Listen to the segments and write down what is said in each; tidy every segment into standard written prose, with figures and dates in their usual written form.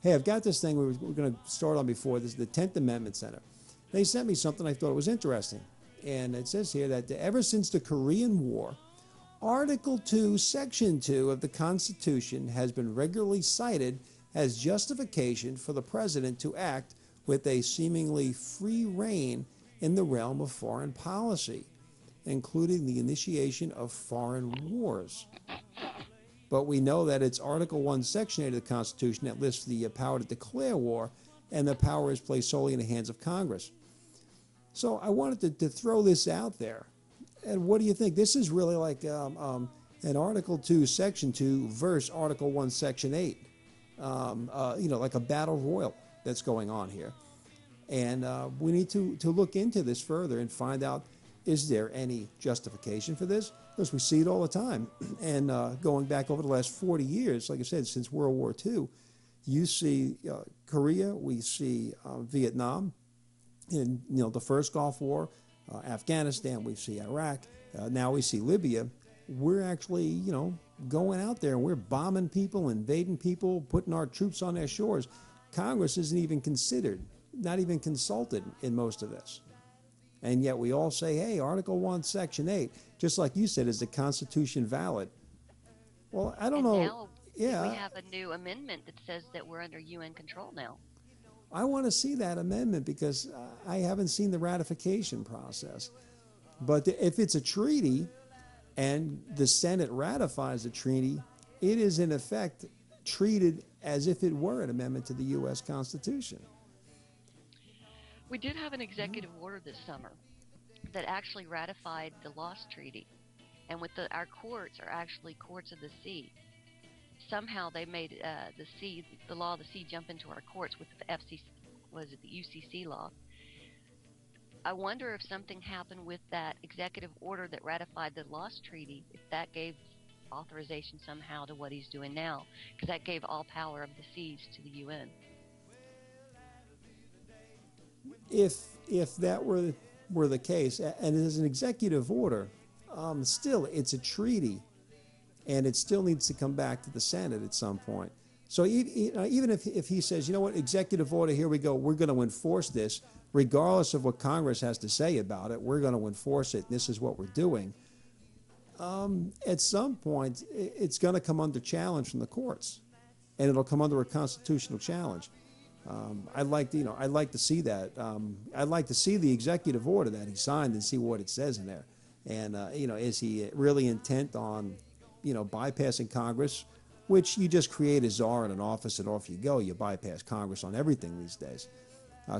Hey, I've got this thing we're going to start on before. This is the 10th Amendment Center. They sent me something I thought was interesting. And it says here that ever since the Korean War, Article 2, Section 2 of the Constitution has been regularly cited as justification for the president to act with a seemingly free rein in the realm of foreign policy, including the initiation of foreign wars. But we know that it's Article 1, Section 8 of the Constitution that lists the power to declare war, and the power is placed solely in the hands of Congress. So I wanted to throw this out there. And what do you think? This is really like an Article 2, Section 2 versus Article 1, Section 8. Like a battle royal that's going on here. And we need to look into this further and find out, is there any justification for this? Because we see it all the time. And going back over the last 40 years, like I said, since World War II, you see Korea, we see Vietnam, and the first Gulf War, Afghanistan, we see Iraq, now we see Libya. We're actually, going out there and we're bombing people, invading people, putting our troops on their shores. Congress isn't even considered, not even consulted in most of this. And yet we all say, hey, Article 1, Section 8, just like you said, is the Constitution valid? Well, I don't know. Now Yeah, we have a new amendment that says that we're under UN control now. I want to see that amendment because I haven't seen the ratification process. But if it's a treaty and the Senate ratifies the treaty, it is in effect treated as if it were an amendment to the U.S. Constitution. We did have an executive order this summer that actually ratified the Lost Treaty, and our courts are actually courts of the sea. Somehow they made the law of the sea, jump into our courts with the the UCC law. I wonder if something happened with that executive order that ratified the Lost Treaty, if that gave authorization somehow to what he's doing now, because that gave all power of the seas to the UN. If that were the case, and it is an executive order, still it's a treaty, and it still needs to come back to the Senate at some point. So even if he says, you know what, executive order, here we go, we're going to enforce this, regardless of what Congress has to say about it, we're going to enforce it, and this is what we're doing. At some point, it's going to come under challenge from the courts, and it'll come under a constitutional challenge. I'd like to see that. I'd like to see the executive order that he signed and see what it says in there. And is he really intent on, bypassing Congress, which you just create a czar in an office and off you go. You bypass Congress on everything these days.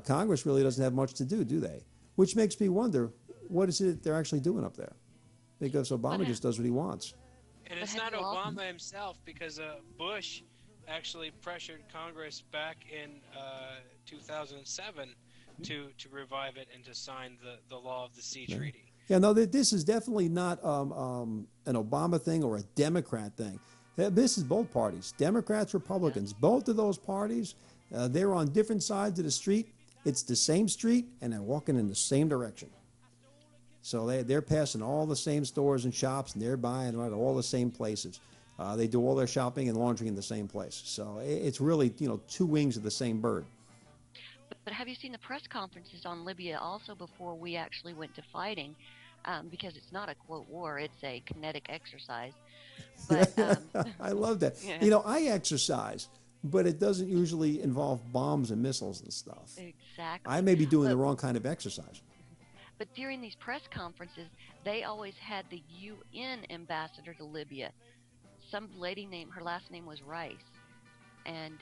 Congress really doesn't have much to do they? Which makes me wonder, what is it they're actually doing up there? Because Obama just does what he wants. And it's not Obama himself, because Bush actually pressured Congress back in 2007 to revive it and to sign the Law of the Sea Treaty. Yeah, no, this is definitely not an Obama thing or a Democrat thing. This is both parties, Democrats, Republicans. Both of those parties, they're on different sides of the street. It's the same street, and they're walking in the same direction. So they're passing all the same stores and shops, and they're buying at all the same places. They do all their shopping and laundry in the same place. So it's really, two wings of the same bird. But have you seen the press conferences on Libya also before we actually went to fighting? Because it's not a, quote, war, it's a kinetic exercise. But I love that. Yeah. I exercise, but it doesn't usually involve bombs and missiles and stuff. Exactly. I may be doing the wrong kind of exercise. But during these press conferences, they always had the UN ambassador to Libya. Some lady her last name was Rice, and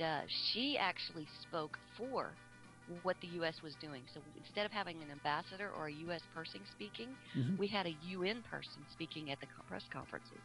she actually spoke for what the U.S. was doing. So instead of having an ambassador or a U.S. person speaking, we had a UN person speaking at the press conferences.